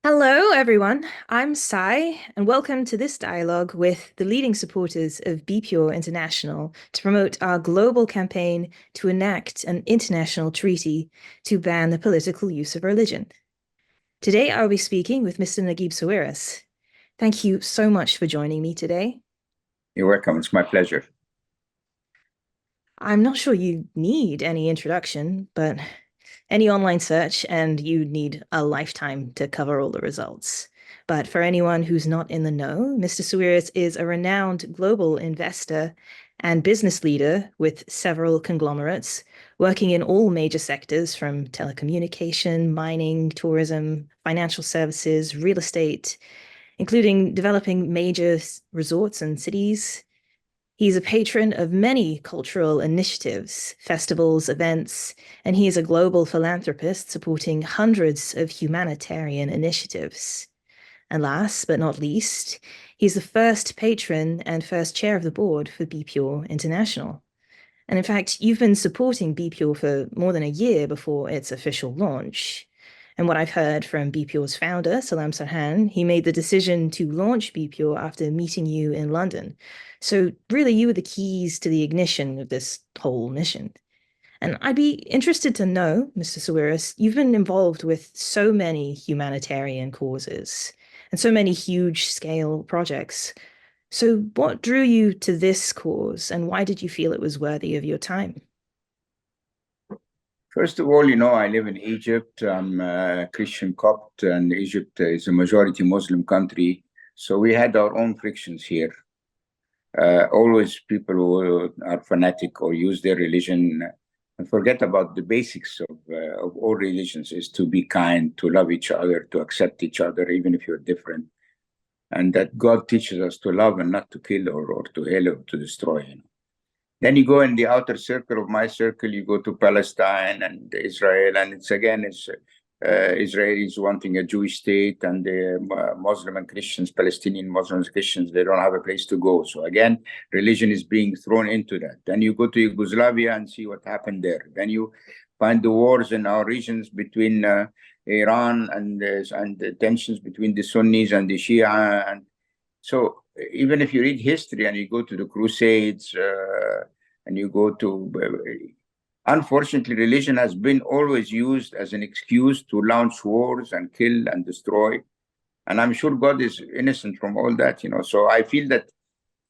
Hello, everyone. I'm Sai, and welcome to this dialogue with the leading supporters of BPUR International to promote our global campaign to enact an international treaty to ban the political use of religion. Today, I'll be speaking with Mr. Naguib Sawiris. Thank you so much for joining me today. You're welcome. It's my pleasure. I'm not sure you need any introduction, but any online search and you need a lifetime to cover all the results. But for anyone who's not in the know, Mr. Sawiris is a renowned global investor and business leader with several conglomerates, working in all major sectors from telecommunication, mining, tourism, financial services, real estate, including developing major resorts and cities. He's a patron of many cultural initiatives, festivals, events, and he is a global philanthropist supporting hundreds of humanitarian initiatives. And last but not least, he's the first patron and first chair of the board for BPUR International. And in fact, you've been supporting BPUR for more than a year before its official launch. And what I've heard from BPUR's founder, Salam Sarhan, he made the decision to launch BPUR after meeting you in London. So really, you were the keys to the ignition of this whole mission. And I'd be interested to know, Mr. Sawiris, you've been involved with so many humanitarian causes and so many huge scale projects. So, what drew you to this cause, and why did you feel it was worthy of your time? First of all, I live in Egypt. I'm a Christian Copt, and Egypt is a majority Muslim country. So we had our own frictions here. Always people who are fanatic or use their religion and forget about the basics of all religions is to be kind, to love each other, to accept each other, even if you're different. And that God teaches us to love and not to kill or to hell or to destroy. Then you go in the outer circle of my circle, you go to Palestine and Israel, and it's Israelis wanting a Jewish state, and the Muslim and Christians, Palestinian Muslims, Christians, they don't have a place to go. So again, religion is being thrown into that. Then you go to Yugoslavia and see what happened there. Then you find the wars in our regions between Iran and the tensions between the Sunnis and the Shia, and so even if you read history and you go to the Crusades and you go to, unfortunately, religion has been always used as an excuse to launch wars and kill and destroy. And I'm sure God is innocent from all that. So I feel that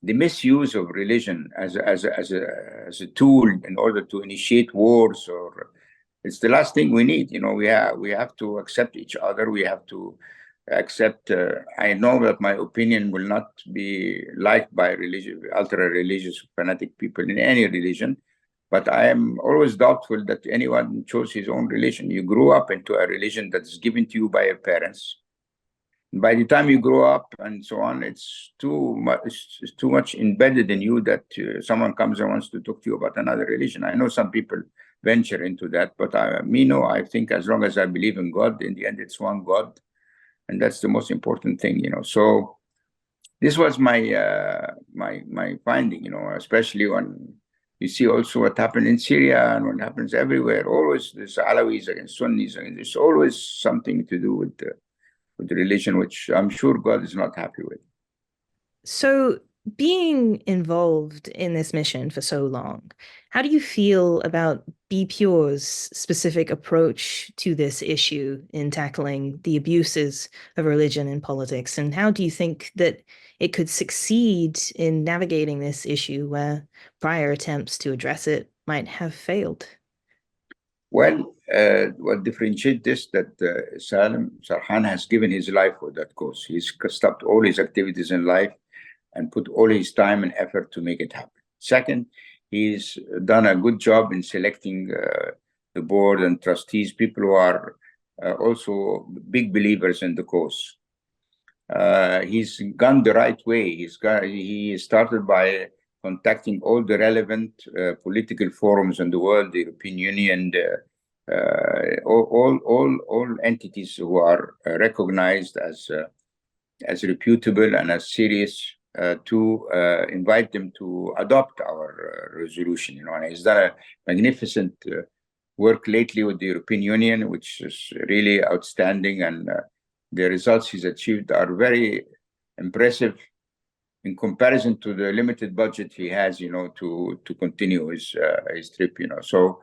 the misuse of religion as a tool in order to initiate wars, or it's the last thing we need. We have to accept each other. We have to accept. I know that my opinion will not be liked by ultra-religious, fanatic people in any religion, but I am always doubtful that anyone chose his own religion. You grew up into a religion that is given to you by your parents. By the time you grow up and so on, it's too much embedded in you that someone comes and wants to talk to you about another religion. I know some people venture into that, but I think as long as I believe in God, in the end, it's one God, and that's the most important thing. So this was my finding, especially when you see also what happened in Syria and what happens everywhere. Always there's Alawis against Sunnis, and there's always something to do with the religion, which I'm sure God is not happy with. So, being involved in this mission for so long, how do you feel about BPUR's specific approach to this issue in tackling the abuses of religion in politics? And how do you think that it could succeed in navigating this issue where prior attempts to address it might have failed? Well, what differentiates this that Salam Sarhan has given his life for that cause. He's stopped all his activities in life and put all his time and effort to make it happen. Second, he's done a good job in selecting the board and trustees, people who are also big believers in the cause. He's gone the right way. He started by contacting all the relevant political forums in the world, the European Union, all entities who are recognized as reputable and as serious, to invite them to adopt our resolution. And he's done a magnificent work lately with the European Union, which is really outstanding, and the results he's achieved are very impressive in comparison to the limited budget he has, to continue his trip, So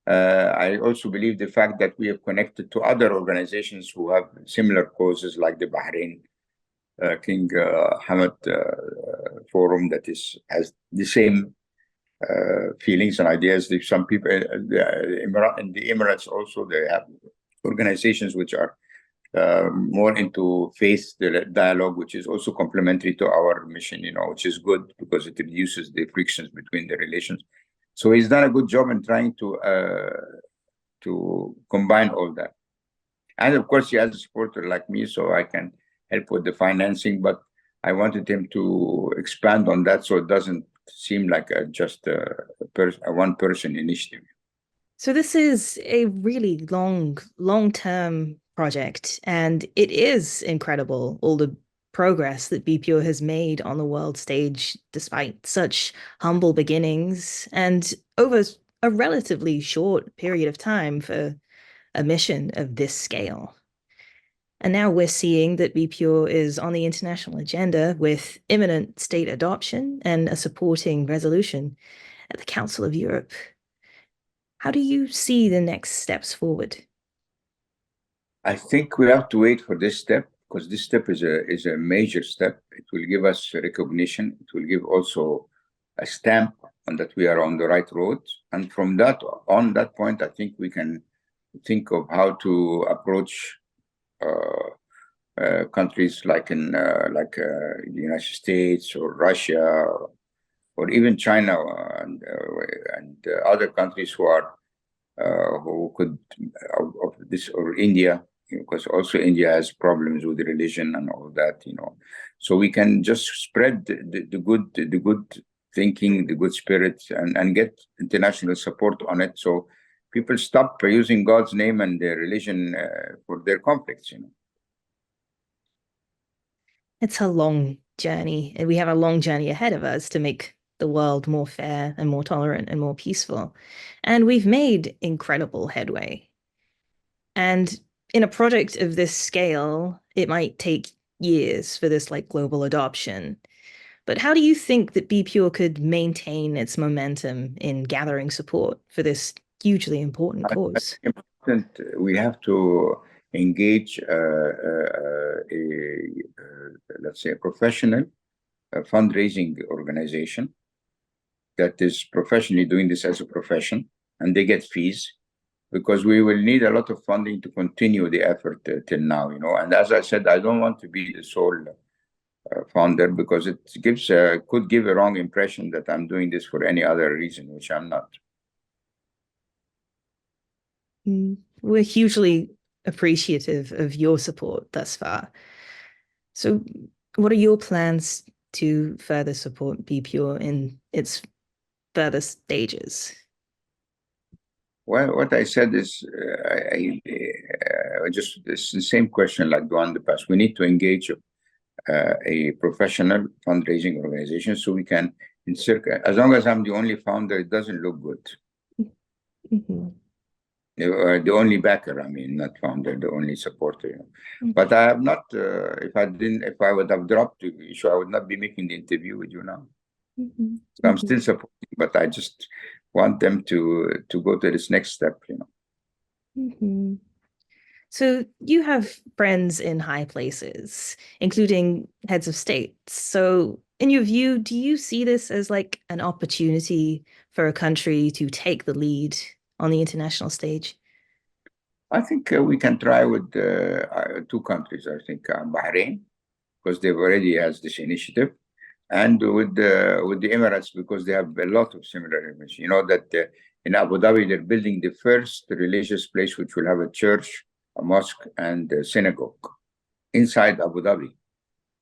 I also believe the fact that we have connected to other organizations who have similar causes, like the Bahrain King Hamad Forum, that has the same feelings and ideas. Some people in the Emirates also, they have organizations which are more into faith dialogue, which is also complementary to our mission, which is good because it reduces the frictions between the relations. So he's done a good job in trying to combine all that. And of course, he has a supporter like me, so I can help with the financing. But I wanted him to expand on that, so it doesn't seem like just a one-person initiative. So this is a really long-term project, and it is incredible, all the progress that BPUR has made on the world stage, despite such humble beginnings, and over a relatively short period of time for a mission of this scale. And now we're seeing that BPUR is on the international agenda with imminent state adoption and a supporting resolution at the Council of Europe. How do you see the next steps forward? I think we have to wait for this step, because this step is a major step. It will give us recognition. It will give also a stamp on that we are on the right road. And from that point, I think we can think of how to approach countries like the United States or Russia or even China and other countries who could of this, or India, because also India has problems with religion and all that, So we can just spread the good thinking, the good spirit, and get international support on it, so people stop using God's name and their religion for their conflicts, It's a long journey, and we have a long journey ahead of us to make the world more fair and more tolerant and more peaceful. And we've made incredible headway. And in a project of this scale, it might take years for this global adoption. But how do you think that BPUR could maintain its momentum in gathering support for this hugely important cause? We have to engage let's say, a professional fundraising organization that is professionally doing this as a profession, and they get fees, because we will need a lot of funding to continue the effort till now, And as I said, I don't want to be the sole founder, because it could give a wrong impression that I'm doing this for any other reason, which I'm not. We're hugely appreciative of your support thus far. So, what are your plans to further support BPUR in its further stages? Well, what I said is, just it's the same question like the one in the past. We need to engage a professional fundraising organization, so we can insert. As long as I'm the only founder, it doesn't look good. Mm-hmm. The only backer, I mean, not founder, the only supporter. Mm-hmm. But I have not. If I would have dropped the issue, I would not be making the interview with you now. Mm-hmm. So I'm still supporting, but I just want them to go to this next step, Mm-hmm. So you have friends in high places, including heads of states. So in your view, do you see this as an opportunity for a country to take the lead on the international stage? I think we can try with two countries. I think Bahrain, because they've already has this initiative, and with the Emirates, because they have a lot of similar images. That in Abu Dhabi, they're building the first religious place which will have a church, a mosque, and a synagogue inside Abu Dhabi.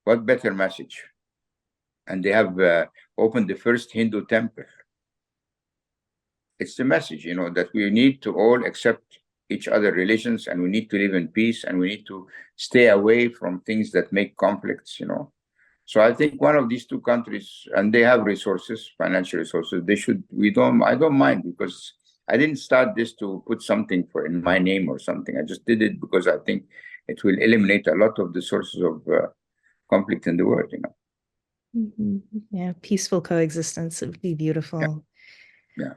What better message? And they have opened the first Hindu temple. It's the message, that we need to all accept each other religions, and we need to live in peace, and we need to stay away from things that make conflicts, So I think one of these two countries, and they have resources, financial resources, I don't mind, because I didn't start this to put something in my name or something. I just did it because I think it will eliminate a lot of the sources of conflict in the world, Yeah, peaceful coexistence. It would be beautiful. Yeah.